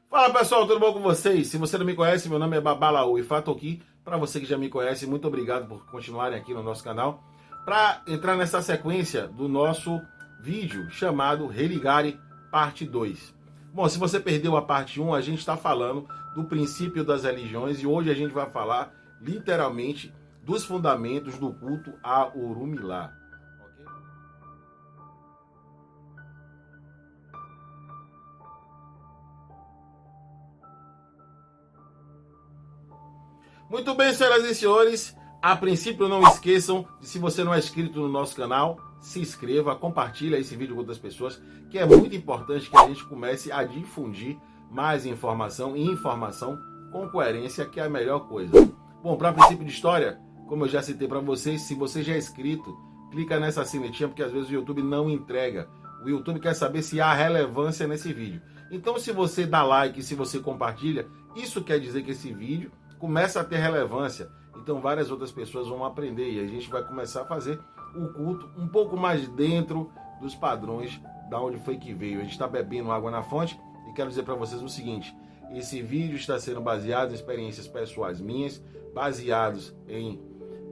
Fala pessoal, tudo bom com vocês? Se você não me conhece, meu nome é Babalaú e Fato aqui. Para você que já me conhece, muito obrigado por continuarem aqui no nosso canal. Para entrar nessa sequência do nosso vídeo chamado Religare Parte 2. Bom, se você perdeu a parte 1, a gente está falando do princípio das religiões e hoje a gente vai falar literalmente dos fundamentos do culto a Orumilá. Ok? Muito bem, senhoras e senhores, a princípio não esqueçam de, se você não é inscrito no nosso canal, se inscreva, compartilhe esse vídeo com outras pessoas, que é muito importante que a gente comece a difundir mais informação e informação com coerência, que é a melhor coisa. Bom, para princípio de história, como eu já citei para vocês, se você já é inscrito, clica nessa sinetinha, porque às vezes o YouTube não entrega. O YouTube quer saber se há relevância nesse vídeo. Então, se você dá like, se você compartilha, isso quer dizer que esse vídeo começa a ter relevância, então várias outras pessoas vão aprender e a gente vai começar a fazer o culto um pouco mais dentro dos padrões da onde foi que veio. A gente está bebendo água na fonte e quero dizer para vocês o seguinte: esse vídeo está sendo baseado em experiências pessoais minhas, baseados em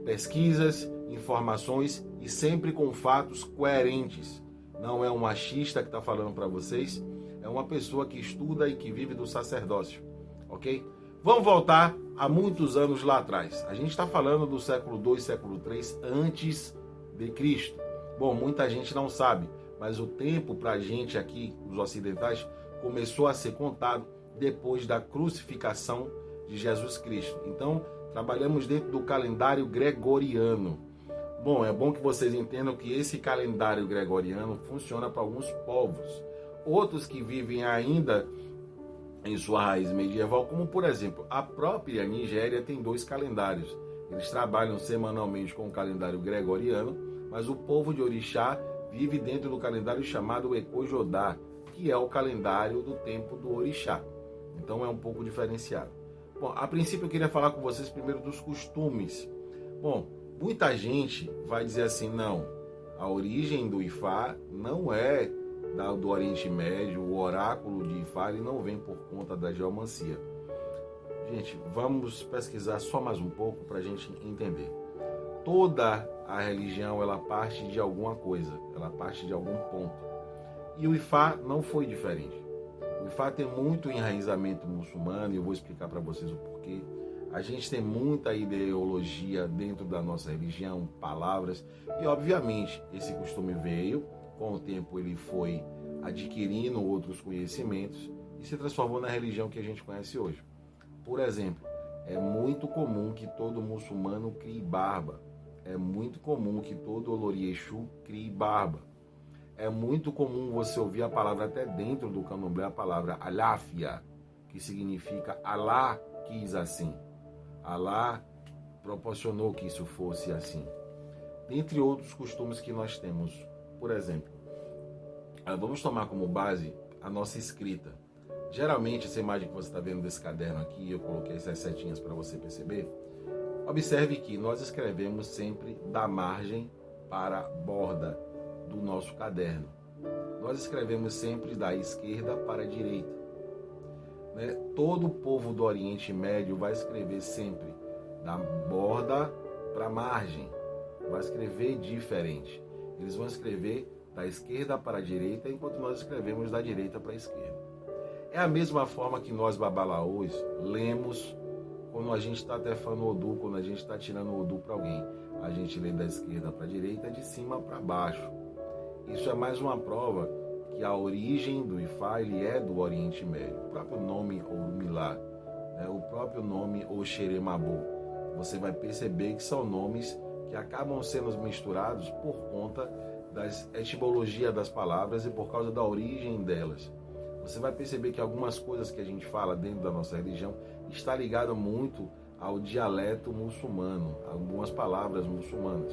pesquisas, informações e sempre com fatos coerentes. Não é um machista que está falando para vocês, é uma pessoa que estuda e que vive do sacerdócio, ok? Vamos voltar a muitos anos lá atrás. A gente está falando do século II, século III antes de Cristo. Bom, muita gente não sabe, mas o tempo para a gente aqui, os ocidentais, começou a ser contado depois da crucificação de Jesus Cristo. Então, trabalhamos dentro do calendário gregoriano. Bom, é bom que vocês entendam que esse calendário gregoriano funciona para alguns povos. Outros que vivem ainda em sua raiz medieval, como por exemplo, a própria Nigéria tem dois calendários. Eles trabalham semanalmente com o calendário gregoriano, mas o povo de Orixá vive dentro do calendário chamado Ekojodá, que é o calendário do tempo do Orixá. Então é um pouco diferenciado. Bom, a princípio eu queria falar com vocês primeiro dos costumes. Bom, muita gente vai dizer assim, não, a origem do Ifá não é do Oriente Médio, o oráculo de Ifá ele não vem por conta da geomancia. Gente, vamos pesquisar só mais um pouco para a gente entender. Toda a religião ela parte de alguma coisa, ela parte de algum ponto. E o Ifá não foi diferente. O Ifá tem muito enraizamento muçulmano e eu vou explicar para vocês o porquê. A gente tem muita ideologia dentro da nossa religião, palavras, e obviamente esse costume veio. Com o tempo ele foi adquirindo outros conhecimentos e se transformou na religião que a gente conhece hoje. Por exemplo, é muito comum que todo muçulmano crie barba. É muito comum que todo Oloriexu crie barba. É muito comum você ouvir a palavra até dentro do candomblé, a palavra aláfia, que significa Alá quis assim. Alá proporcionou que isso fosse assim. Dentre outros costumes que nós temos. Por exemplo, vamos tomar como base a nossa escrita. Geralmente, essa imagem que você está vendo desse caderno aqui, eu coloquei essas setinhas para você perceber. Observe que nós escrevemos sempre da margem para a borda do nosso caderno. Nós escrevemos sempre da esquerda para a direita. Né? Todo o povo do Oriente Médio vai escrever sempre da borda para a margem. Vai escrever diferente. Eles vão escrever da esquerda para a direita, enquanto nós escrevemos da direita para a esquerda. É a mesma forma que nós, babalaôs, lemos quando a gente está tefando o Odu, quando a gente está tirando o Odu para alguém. A gente lê da esquerda para a direita, de cima para baixo. Isso é mais uma prova que a origem do Ifá ele é do Oriente Médio. O próprio nome Orumilá, né? O próprio nome Oxeremabô. Você vai perceber que são nomes que acabam sendo misturados por conta da etimologia das palavras e por causa da origem delas. Você vai perceber que algumas coisas que a gente fala dentro da nossa religião está ligada muito ao dialeto muçulmano, algumas palavras muçulmanas.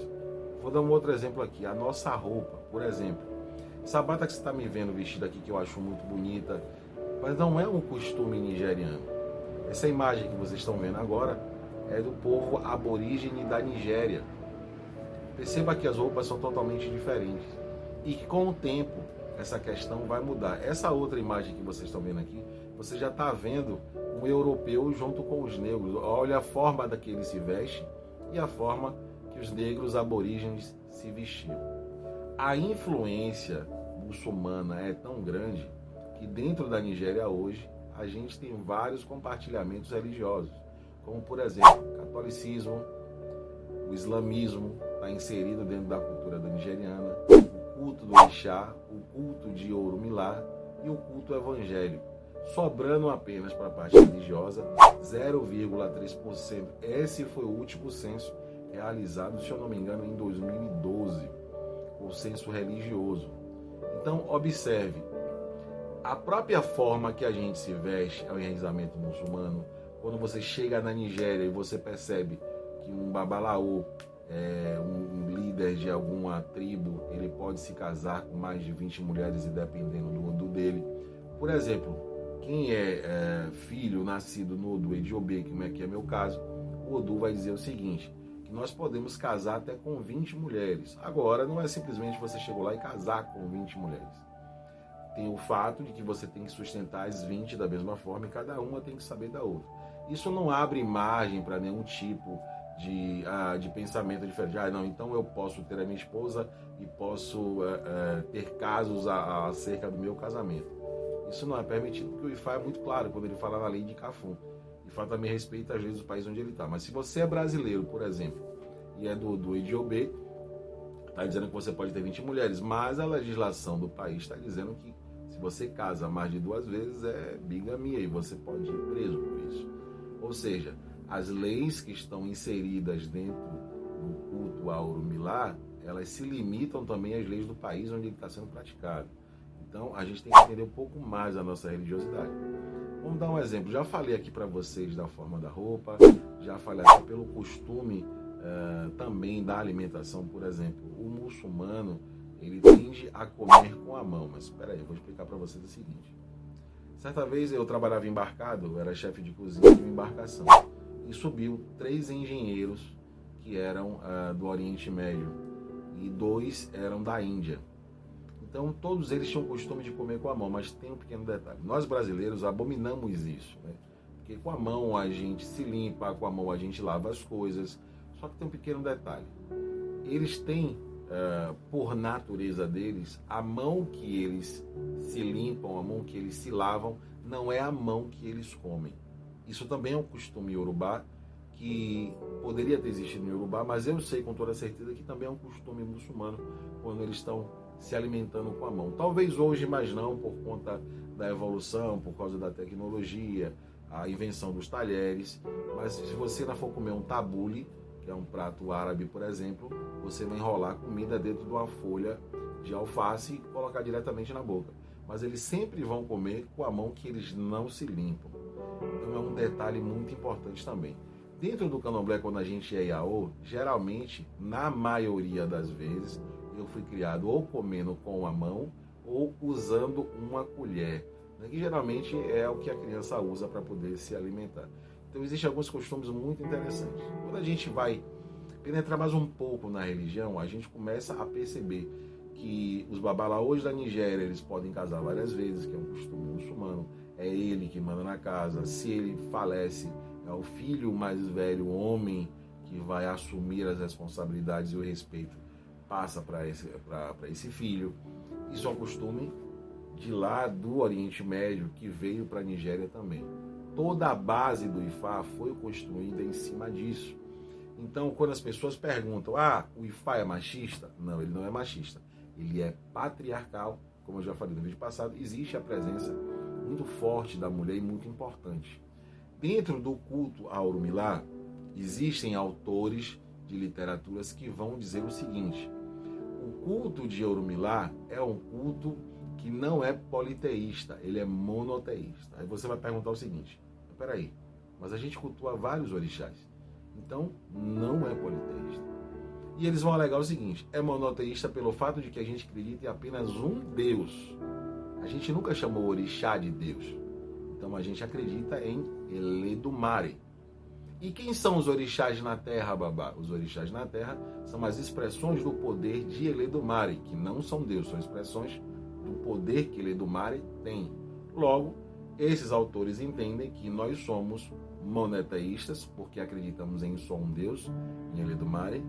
Vou dar um outro exemplo aqui, a nossa roupa, por exemplo. Essa bata que você está me vendo vestida aqui, que eu acho muito bonita, mas não é um costume nigeriano. Essa imagem que vocês estão vendo agora é do povo aborígene da Nigéria. Perceba que as roupas são totalmente diferentes e que com o tempo essa questão vai mudar. Essa outra imagem que vocês estão vendo aqui, você já está vendo um europeu junto com os negros. Olha a forma da que ele se veste e a forma que os negros aborígenes se vestiam. A influência muçulmana é tão grande que dentro da Nigéria hoje a gente tem vários compartilhamentos religiosos, como por exemplo, o catolicismo, o islamismo está inserido dentro da cultura da nigeriana, o culto do Orixá, o culto de Orumilá e o culto evangélico, sobrando apenas para a parte religiosa 0,3%. Esse foi o último censo realizado, se eu não me engano, em 2012, o censo religioso. Então, observe, a própria forma que a gente se veste é o enraizamento muçulmano. Quando você chega na Nigéria e você percebe que um babalaô, um líder de alguma tribo, ele pode se casar com mais de 20 mulheres e dependendo do Odu dele. Por exemplo, quem é filho nascido no Odu Ediobê, que é meu caso, o Odu vai dizer o seguinte, que nós podemos casar até com 20 mulheres. Agora, não é simplesmente você chegou lá e casar com 20 mulheres. Tem o fato de que você tem que sustentar as 20 da mesma forma e cada uma tem que saber da outra. Isso não abre margem para nenhum tipo de pensamento diferente. Não, então eu posso ter a minha esposa e posso ter casos acerca do meu casamento. Isso não é permitido, porque o IFA é muito claro quando ele fala na lei de Cafum. O IFA também respeita as leis do país onde ele está. Mas se você é brasileiro, por exemplo, e é do Ediobê, está dizendo que você pode ter 20 mulheres, mas a legislação do país está dizendo que se você casa mais de 2 vezes é bigamia e você pode ir preso por isso. Ou seja, as leis que estão inseridas dentro do culto a Orumilá, elas se limitam também às leis do país onde ele está sendo praticado. Então, a gente tem que entender um pouco mais a nossa religiosidade. Vamos dar um exemplo. Já falei aqui para vocês da forma da roupa, já falei até pelo costume também da alimentação. Por exemplo, o muçulmano, ele tende a comer com a mão. Mas espera aí, eu vou explicar para vocês o seguinte. Certa vez eu trabalhava embarcado, eu era chefe de cozinha de uma embarcação. E subiu 3 engenheiros que eram do Oriente Médio e 2 eram da Índia. Então todos eles tinham o costume de comer com a mão, mas tem um pequeno detalhe. Nós brasileiros abominamos isso, né? Porque com a mão a gente se limpa, com a mão a gente lava as coisas. Só que tem um pequeno detalhe. Eles têm, por natureza deles, a mão que eles se limpam, a mão que eles se lavam, não é a mão que eles comem. Isso também é um costume iorubá, que poderia ter existido no Iorubá, mas eu sei com toda certeza que também é um costume muçulmano quando eles estão se alimentando com a mão. Talvez hoje mais não, por conta da evolução, por causa da tecnologia, a invenção dos talheres, mas se você não for comer um tabule, que é um prato árabe, por exemplo, você vai enrolar a comida dentro de uma folha de alface e colocar diretamente na boca. Mas eles sempre vão comer com a mão que eles não se limpam. Então é um detalhe muito importante também. Dentro do candomblé, quando a gente é iaô, geralmente, na maioria das vezes, eu fui criado ou comendo com a mão ou usando uma colher, né, que geralmente é o que a criança usa para poder se alimentar. Então existem alguns costumes muito interessantes. Quando a gente vai penetrar mais um pouco na religião, a gente começa a perceber que os babalaôs da Nigéria, eles podem casar várias vezes, que é um costume muçulmano, é ele que manda na casa. Se ele falece, é o filho mais velho, o homem, que vai assumir as responsabilidades e o respeito passa para esse filho. Isso é um costume de lá do Oriente Médio que veio para a Nigéria também. Toda a base do Ifá foi construída em cima disso. Então, quando as pessoas perguntam, o Ifá é machista? Não, ele não é machista. Ele é patriarcal, como eu já falei no vídeo passado, existe a presença muito forte da mulher e muito importante. Dentro do culto a Orumilá, existem autores de literaturas que vão dizer o seguinte: o culto de Orumilá é um culto que não é politeísta, ele é monoteísta. Aí você vai perguntar o seguinte: peraí, mas a gente cultua vários orixás, então não é politeísta. E eles vão alegar o seguinte: é monoteísta pelo fato de que a gente acredita em apenas um Deus. A gente nunca chamou o orixá de Deus. Então a gente acredita em Eledumare. E quem são os orixás na Terra, babá? Os orixás na Terra são as expressões do poder de Eledumare, que não são Deus, são expressões do poder que Eledumare tem. Logo, Esses autores entendem que nós somos monoteístas, porque acreditamos em só um Deus, em Eledumare,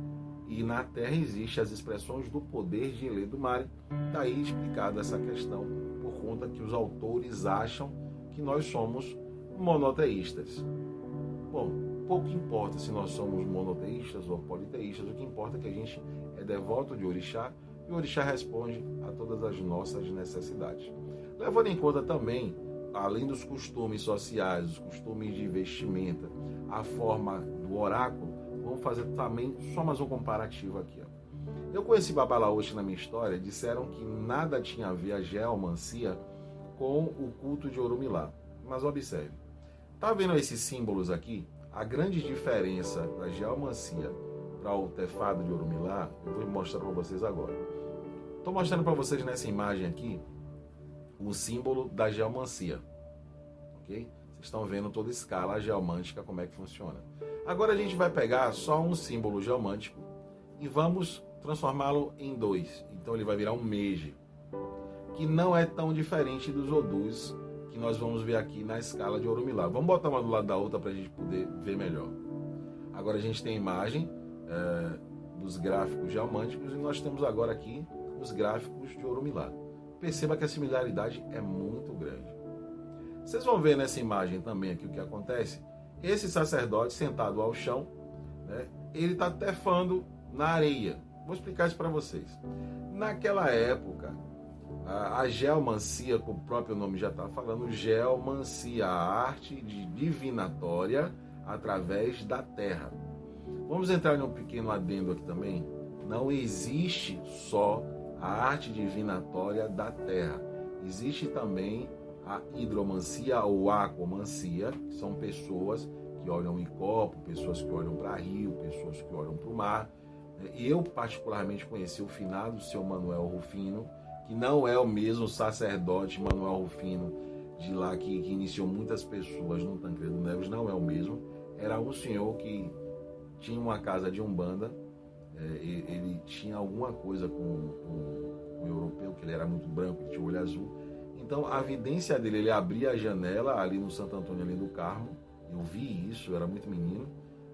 e na Terra existem as expressões do poder de Eledumare. Daí explicada essa questão, por conta que os autores acham que nós somos monoteístas. Bom, pouco importa se nós somos monoteístas ou politeístas, o que importa é que a gente é devoto de Orixá, e o Orixá responde a todas as nossas necessidades. Levando em conta também, além dos costumes sociais, os costumes de vestimenta, a forma do oráculo, vamos fazer também só mais um comparativo aqui. Eu conheci Babalaúste na minha história, disseram que nada tinha a ver a geomancia com o culto de Orumilá. Mas observe, tá vendo esses símbolos aqui? A grande diferença da geomancia para o tefado de Orumilá, eu vou mostrar para vocês agora. Estou mostrando para vocês nessa imagem aqui o símbolo da geomancia, ok? Vocês estão vendo toda a escala geomântica, como é que funciona. Agora a gente vai pegar só um símbolo geomântico e vamos transformá-lo em dois. Então ele vai virar um meije, que não é tão diferente dos odus que nós vamos ver aqui na escala de Orumilá. Vamos botar uma do lado da outra para a gente poder ver melhor. Agora a gente tem a imagem dos gráficos geomânticos e nós temos agora aqui os gráficos de Orumilá. Perceba que a similaridade é muito grande. Vocês vão ver nessa imagem também aqui o que acontece. Esse sacerdote sentado ao chão, né, ele está tefando na areia. Vou explicar isso para vocês. Naquela época, a geomancia, como o próprio nome já está falando, geomancia, a arte de divinatória através da terra. Vamos entrar em um pequeno adendo aqui também. Não existe só a arte divinatória da terra. Existe também a hidromancia ou aquomancia, que são pessoas que olham em copo, pessoas que olham para rio, pessoas que olham para o mar. Eu particularmente conheci o finado seu Manuel Rufino, que não é o mesmo sacerdote Manuel Rufino de lá que iniciou muitas pessoas no Tancredo Neves, não é o mesmo. Era um senhor que tinha uma casa de umbanda, ele tinha alguma coisa com o europeu, que ele era muito branco, ele tinha o olho azul. Então a vidência dele, ele abria a janela ali no Santo Antônio ali do Carmo, eu vi isso, eu era muito menino,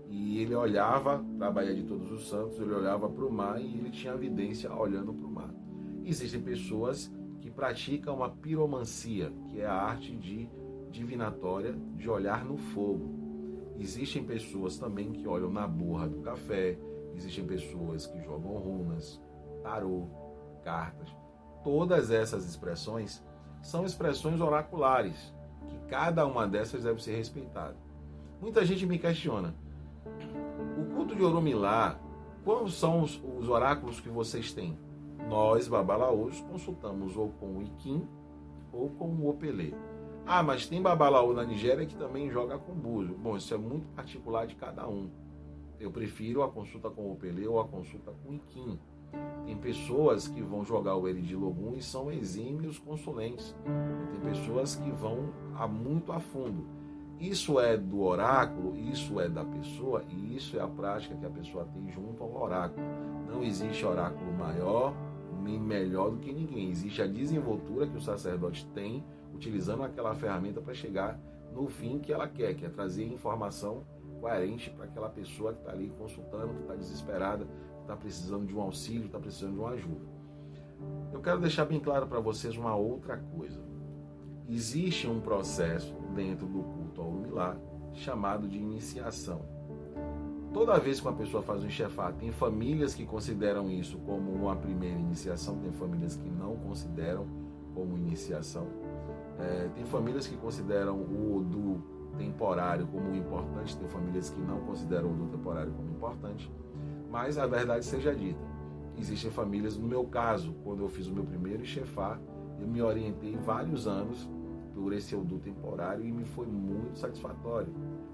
e ele olhava para a Baía de Todos os Santos, ele olhava para o mar e ele tinha a vidência olhando para o mar. Existem pessoas que praticam a piromancia, que é a arte divinatória de olhar no fogo. Existem pessoas também que olham na borra do café, existem pessoas que jogam runas, tarô, cartas. Todas essas expressões são expressões oraculares, que cada uma dessas deve ser respeitada. Muita gente me questiona, o culto de Orumilá, quais são os oráculos que vocês têm? Nós, Babalaús, consultamos ou com o Iquim ou com o Opelê. Ah, mas tem Babalaú na Nigéria que também joga com búzio. Bom, isso é muito particular de cada um. Eu prefiro a consulta com o Opelê ou a consulta com o Iquim. Tem pessoas que vão jogar o Eridilogum e são exímios consulentes. Tem pessoas que vão muito a fundo. Isso é do oráculo, isso é da pessoa e isso é a prática que a pessoa tem junto ao oráculo. Não existe oráculo maior nem melhor do que ninguém. Existe a desenvoltura que o sacerdote tem utilizando aquela ferramenta para chegar no fim que ela quer, que é trazer informação coerente para aquela pessoa que está ali consultando, que está desesperada, que está precisando de um auxílio, está precisando de uma ajuda. Eu quero deixar bem claro para vocês uma outra coisa. Existe um processo dentro do culto ao Orumilá chamado de iniciação. Toda vez que uma pessoa faz um enxefá, tem famílias que consideram isso como uma primeira iniciação, tem famílias que não consideram como iniciação. Tem famílias que consideram o Odu temporário como importante, tem famílias que não consideram o Odu temporário como importante, mas a verdade seja dita, existem famílias, no meu caso, quando eu fiz o meu primeiro enxefá, eu me orientei vários anos por esse Odu temporário e me foi muito satisfatório,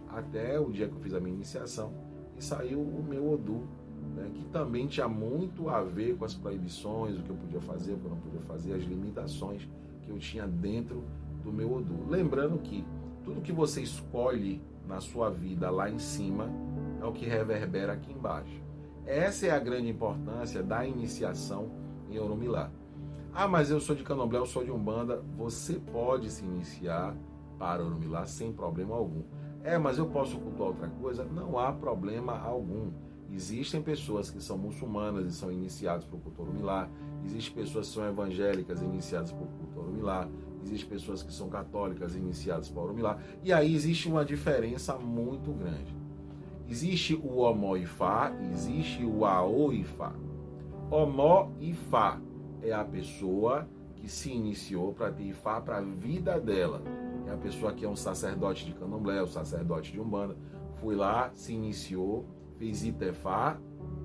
até o dia que eu fiz a minha iniciação e saiu o meu Odu, né, que também tinha muito a ver com as proibições, o que eu podia fazer, o que eu não podia fazer, as limitações que eu tinha dentro do meu Odu. Lembrando que tudo que você escolhe na sua vida lá em cima é o que reverbera aqui embaixo. Essa é a grande importância da iniciação em Orumilá. Ah, mas eu sou de Candomblé, eu sou de Umbanda. Você pode se iniciar para Orumilá sem problema algum. Mas eu posso cultuar outra coisa? Não há problema algum. Existem pessoas que são muçulmanas e são iniciadas para o culto Orumilá. Existem pessoas que são evangélicas e iniciadas para o culto Orumilá. Existem pessoas que são católicas e iniciadas para Orumilá. E aí existe uma diferença muito grande. Existe o Omó-Ifá e existe o Aô-Ifá. Omó-Ifá é a pessoa que se iniciou para ter Ifá para a vida dela. É a pessoa que é um sacerdote de Candomblé, um sacerdote de Umbanda. Foi lá, se iniciou, fez Itefá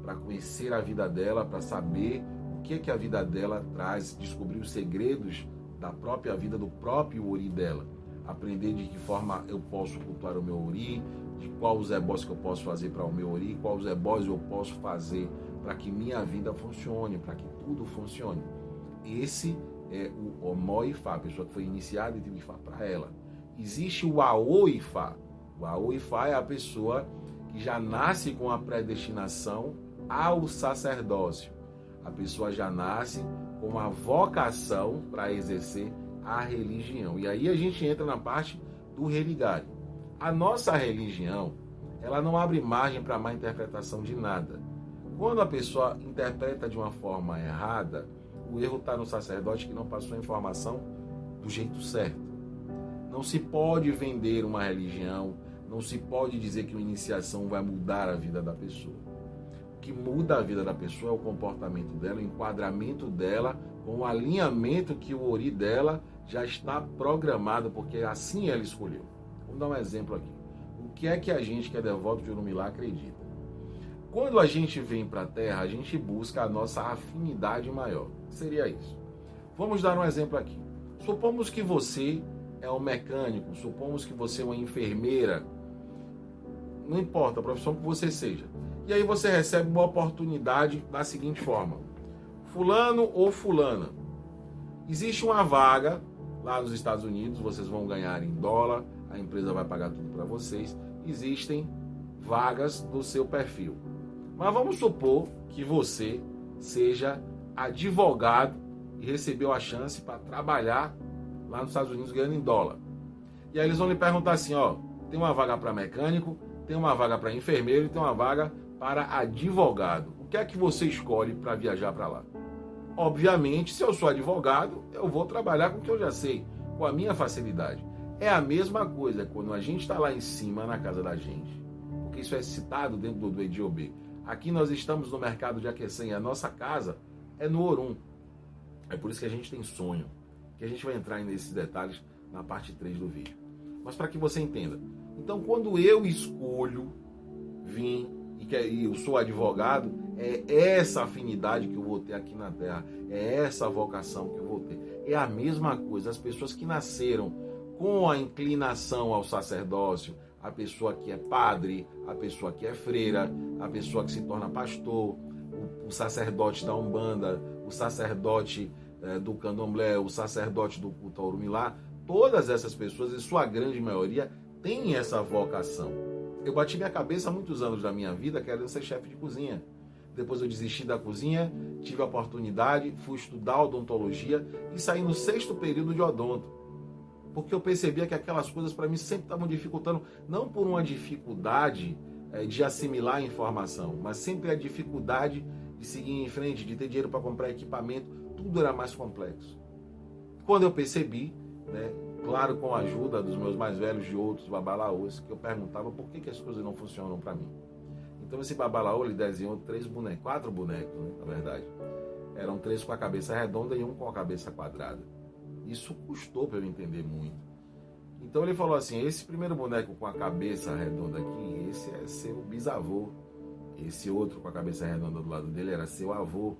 para conhecer a vida dela, para saber o que a vida dela traz, descobrir os segredos da própria vida, do próprio Ori dela. Aprender de que forma eu posso cultuar o meu Ori, de qual os ebós que eu posso fazer para o meu Ori, qual os ebós eu posso fazer para que minha vida funcione, para que tudo funcione. Esse é o Omó-Ifá, a pessoa que foi iniciada e teve Ifá para ela. Existe o Aô-Ifá. O Aô-Ifá é a pessoa que já nasce com a predestinação ao sacerdócio. A pessoa já nasce com a vocação para exercer a religião. E aí a gente entra na parte do religário. A nossa religião, ela não abre margem para má interpretação de nada. Quando a pessoa interpreta de uma forma errada, o erro está no sacerdote que não passou a informação do jeito certo. Não se pode vender uma religião, não se pode dizer que uma iniciação vai mudar a vida da pessoa. O que muda a vida da pessoa é o comportamento dela, o enquadramento dela, com o alinhamento que o Ori dela já está programado, porque assim ela escolheu. Vamos dar um exemplo aqui. O que é que a gente que é devoto de Orumilá acredita? Quando a gente vem para a Terra, a gente busca a nossa afinidade maior. Seria isso. Vamos dar um exemplo aqui. Supomos que você é um mecânico, supomos que você é uma enfermeira, não importa a profissão que você seja. E aí você recebe uma oportunidade da seguinte forma: fulano ou fulana, existe uma vaga lá nos Estados Unidos, vocês vão ganhar em dólar, a empresa vai pagar tudo para vocês, existem vagas do seu perfil. Mas vamos supor que você seja advogado e recebeu a chance para trabalhar lá nos Estados Unidos ganhando em dólar. E aí eles vão lhe perguntar assim, tem uma vaga para mecânico, tem uma vaga para enfermeiro e tem uma vaga para advogado. O que é que você escolhe para viajar para lá? Obviamente, se eu sou advogado, eu vou trabalhar com o que eu já sei, com a minha facilidade. É a mesma coisa quando a gente está lá em cima na casa da gente, porque isso é citado dentro do EDIOB. Aqui nós estamos no mercado de Aquecem e a nossa casa é no Orum. É por isso que a gente tem sonho, que a gente vai entrar nesses detalhes na parte 3 do vídeo. Mas para que você entenda. Então, quando eu escolho vir e eu sou advogado, é essa afinidade que eu vou ter aqui na Terra, é essa vocação que eu vou ter. É a mesma coisa, as pessoas que nasceram com a inclinação ao sacerdócio, a pessoa que é padre, a pessoa que é freira, a pessoa que se torna pastor, o sacerdote da Umbanda, o sacerdote do Candomblé, o sacerdote do culto ao Orumilá, todas essas pessoas, em sua grande maioria, têm essa vocação. Eu bati minha cabeça há muitos anos da minha vida querendo ser chefe de cozinha. Depois eu desisti da cozinha, tive a oportunidade, fui estudar odontologia e saí no 6º período de odonto. Porque eu percebia que aquelas coisas para mim sempre estavam dificultando, não por uma dificuldade de assimilar a informação, mas sempre a dificuldade de seguir em frente, de ter dinheiro para comprar equipamento, tudo era mais complexo. Quando eu percebi, claro, com a ajuda dos meus mais velhos e outros babalaôs, que eu perguntava por que as coisas não funcionam para mim. Então esse babalaô, ele desenhou 4 bonecos, na verdade. Eram 3 com a cabeça redonda e 1 com a cabeça quadrada. Isso custou para eu entender muito. Então ele falou assim, esse primeiro boneco com a cabeça redonda aqui, esse é seu bisavô. Esse outro com a cabeça redonda do lado dele era seu avô.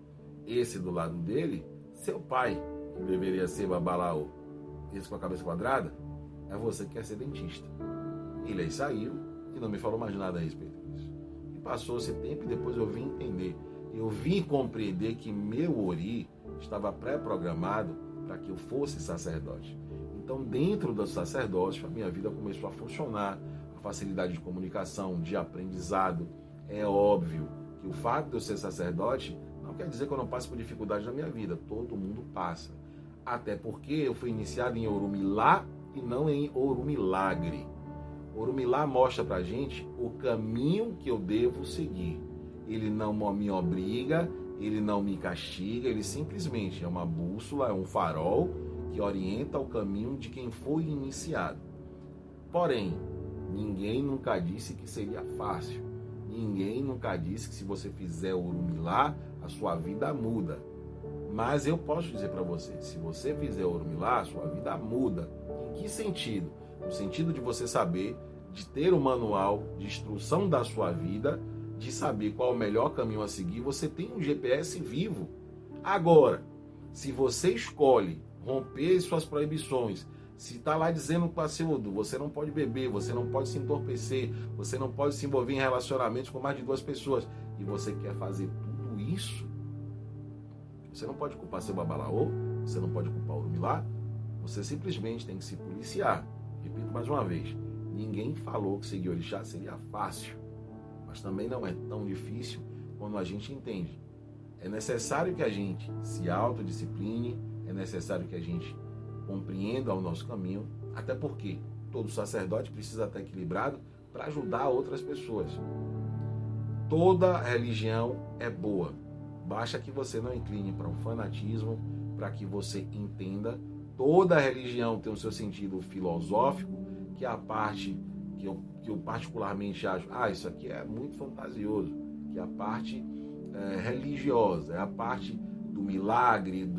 Esse do lado dele, seu pai, que deveria ser babalaô. Esse com a cabeça quadrada, é você que quer ser dentista. Ele aí saiu e não me falou mais nada a respeito disso. E passou esse tempo e depois eu vim entender. Eu vim compreender que meu Ori estava pré-programado para que eu fosse sacerdote. Então, dentro do sacerdócio, a minha vida começou a funcionar. A facilidade de comunicação, de aprendizado. É óbvio que o fato de eu ser sacerdote não quer dizer que eu não passe por dificuldade na minha vida. Todo mundo passa. Até porque eu fui iniciado em Orumilá e não em Orumilagre. Orumilá mostra pra gente o caminho que eu devo seguir. Ele não me obriga, ele não me castiga, ele simplesmente é uma bússola, é um farol que orienta o caminho de quem foi iniciado. Porém, ninguém nunca disse que seria fácil. Ninguém nunca disse que se você fizer Orumilá, a sua vida muda. Mas eu posso dizer para você, se você fizer Orumilá, a sua vida muda. Em que sentido? No sentido de você saber, de ter um manual de instrução da sua vida, de saber qual é o melhor caminho a seguir, você tem um GPS vivo. Agora, se você escolhe romper suas proibições, se está lá dizendo para você, você não pode beber, você não pode se entorpecer, você não pode se envolver em relacionamentos com mais de 2 pessoas, e você quer fazer tudo isso, você não pode culpar seu babalaô, você não pode culpar o Orumilá, você simplesmente tem que se policiar. Repito mais uma vez, ninguém falou que seguir orixá seria fácil, mas também não é tão difícil quando a gente entende. É necessário que a gente se autodiscipline, é necessário que a gente compreenda o nosso caminho, até porque todo sacerdote precisa estar equilibrado para ajudar outras pessoas. Toda religião é boa, basta que você não incline para um fanatismo, para que você entenda. Toda religião tem o seu sentido filosófico, que é a parte que eu particularmente acho, isso aqui é muito fantasioso, que é a parte religiosa, é a parte do milagre,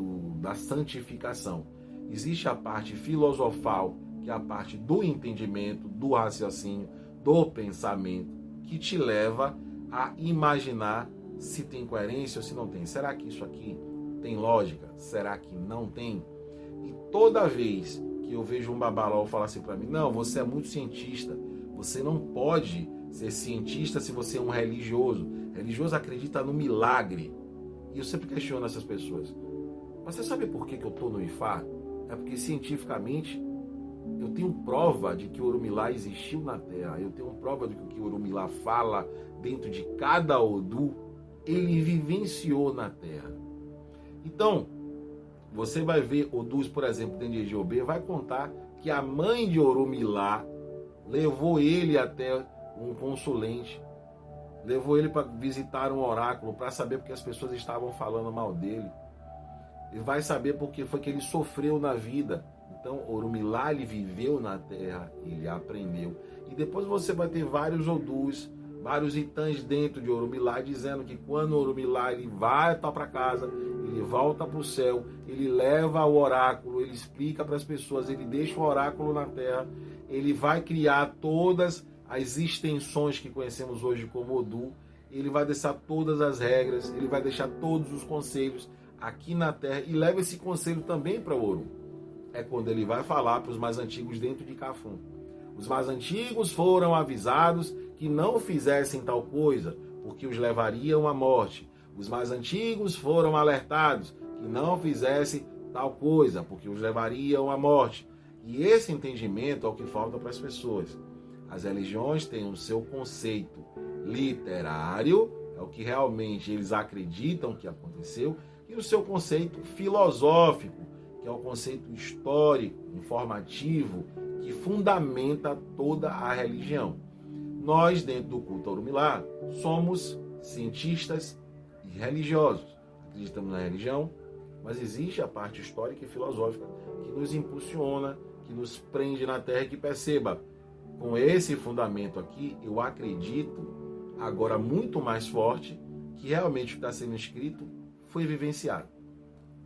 da santificação. Existe a parte filosofal, que é a parte do entendimento, do raciocínio, do pensamento, que te leva a imaginar se tem coerência ou se não tem. Será que isso aqui tem lógica? Será que não tem? E toda vez que eu vejo um babalao falar assim para mim, não, você é muito cientista, você não pode ser cientista se você é um religioso. Religioso acredita no milagre. E eu sempre questiono essas pessoas. Mas você sabe por que eu estou no Ifá? É porque cientificamente eu tenho prova de que o Orumilá existiu na Terra. Eu tenho prova de que o que o Orumilá fala dentro de cada Odu, ele vivenciou na Terra. Então, você vai ver Odus, por exemplo, dentro de Ejiobê, vai contar que a mãe de Orumilá levou ele até um consulente, levou ele para visitar um oráculo, para saber porque as pessoas estavam falando mal dele. Ele vai saber porque foi que ele sofreu na vida. Então, Orumilá, ele viveu na terra, ele aprendeu. E depois você vai ter vários Odus, vários Itãs dentro de Orumilá, dizendo que quando Orumilá ele vai para casa, ele volta para o céu, ele leva o oráculo, ele explica para as pessoas, ele deixa o oráculo na terra, ele vai criar todas as extensões que conhecemos hoje como Odu, ele vai deixar todas as regras, ele vai deixar todos os conselhos aqui na terra e leva esse conselho também para o Orum. É quando ele vai falar para os mais antigos dentro de Cafum. Os mais antigos foram avisados que não fizessem tal coisa, porque os levariam à morte. Os mais antigos foram alertados que não fizessem tal coisa, porque os levariam à morte. E esse entendimento é o que falta para as pessoas. As religiões têm o seu conceito literário, é o que realmente eles acreditam que aconteceu, e o seu conceito filosófico, que é o conceito histórico, informativo, que fundamenta toda a religião. Nós, dentro do culto Orumilá, somos cientistas e religiosos. Acreditamos na religião, mas existe a parte histórica e filosófica que nos impulsiona, que nos prende na terra e que perceba, com esse fundamento aqui, eu acredito, agora muito mais forte, que realmente o que está sendo escrito foi vivenciado.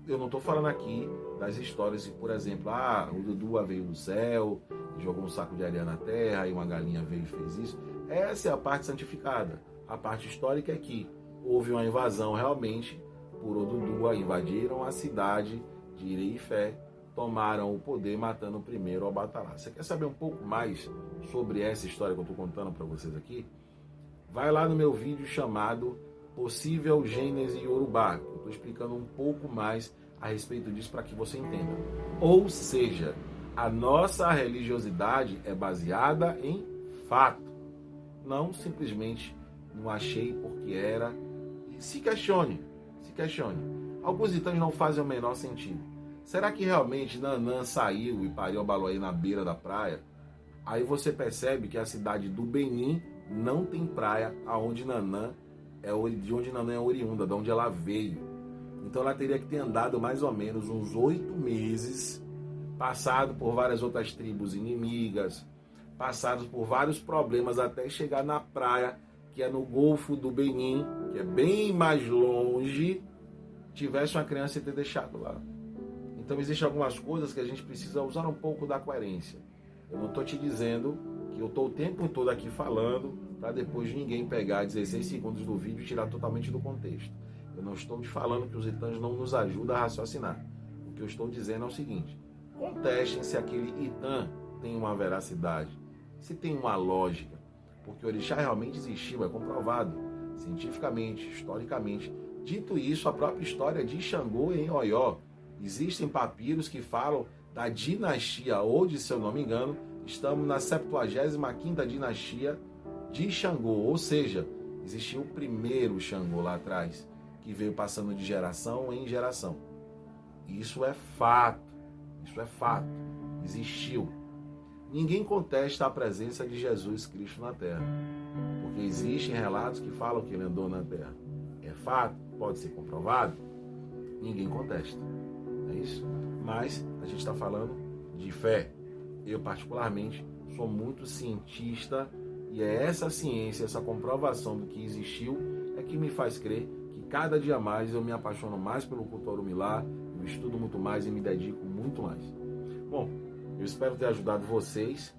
Eu não estou falando aqui das histórias de, por exemplo, o Dudu veio do céu, jogou um saco de areia na terra, e uma galinha veio e fez isso. Essa é a parte santificada. A parte histórica é que houve uma invasão realmente por Oduduwa, invadiram a cidade de Ireifé, tomaram o poder matando primeiro o Obatalá. Você quer saber um pouco mais sobre essa história que eu estou contando para vocês aqui? Vai lá no meu vídeo chamado Possível Gênese Yorubá. Eu estou explicando um pouco mais a respeito disso para que você entenda. Ou seja, a nossa religiosidade é baseada em fato, não simplesmente não achei porque era. Se questione, se questione. Alguns itãs não fazem o menor sentido. será que realmente Naamã saiu e pariu Baloí na beira da praia? Aí você percebe que a cidade do Benim não tem praia aonde Naamã de onde Naamã é oriunda, de onde ela veio. Então ela teria que ter andado mais ou menos uns 8 meses, passado por várias outras tribos inimigas, passado por vários problemas até chegar na praia, que é no Golfo do Benin, que é bem mais longe, tivesse uma criança e ter deixado lá. Então existem algumas coisas que a gente precisa usar um pouco da coerência. Eu não estou te dizendo que eu estou o tempo todo aqui falando para depois ninguém pegar 16 segundos do vídeo e tirar totalmente do contexto. Eu não estou te falando que os itãs não nos ajudam a raciocinar. O que eu estou dizendo é o seguinte: contestem se aquele itã tem uma veracidade, se tem uma lógica, porque o orixá realmente existiu, é comprovado cientificamente, historicamente. Dito isso, a própria história de Xangô em Oió. Existem papiros que falam da dinastia, hoje, se eu não me engano, estamos na 75ª dinastia de Xangô, ou seja, existiu o primeiro Xangô lá atrás, que veio passando de geração em geração. Isso é fato, existiu. Ninguém contesta a presença de Jesus Cristo na Terra, porque existem relatos que falam que ele andou na Terra. É fato, pode ser comprovado, ninguém contesta, é isso? Mas a gente está falando de fé. Eu, particularmente, sou muito cientista e é essa ciência, essa comprovação do que existiu é que me faz crer que cada dia mais eu me apaixono mais pelo culto Orumilá, eu estudo muito mais e me dedico muito mais. Bom, eu espero ter ajudado vocês.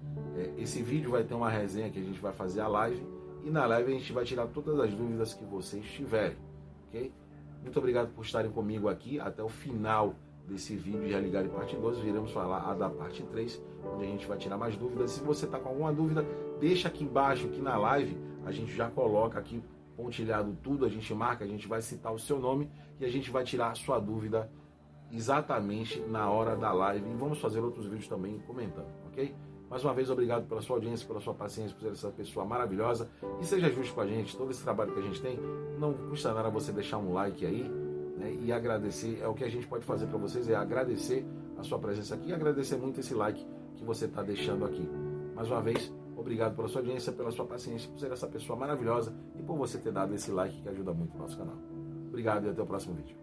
Esse vídeo vai ter uma resenha que a gente vai fazer a live e na live a gente vai tirar todas as dúvidas que vocês tiverem, ok? Muito obrigado por estarem comigo aqui até o final desse vídeo de Religare parte 2, viremos falar da parte 3, onde a gente vai tirar mais dúvidas. Se você está com alguma dúvida, deixa aqui embaixo, aqui na live, a gente já coloca aqui pontilhado tudo, a gente marca, a gente vai citar o seu nome e a gente vai tirar a sua dúvida exatamente na hora da live. E vamos fazer outros vídeos também comentando, ok? Mais uma vez, obrigado pela sua audiência, pela sua paciência, por ser essa pessoa maravilhosa. E seja justo com a gente, todo esse trabalho que a gente tem, não custa nada você deixar um like aí, né, e agradecer. É o que a gente pode fazer para vocês, é agradecer a sua presença aqui e agradecer muito esse like que você está deixando aqui. Mais uma vez, obrigado pela sua audiência, pela sua paciência, por ser essa pessoa maravilhosa e por você ter dado esse like que ajuda muito o nosso canal. Obrigado e até o próximo vídeo.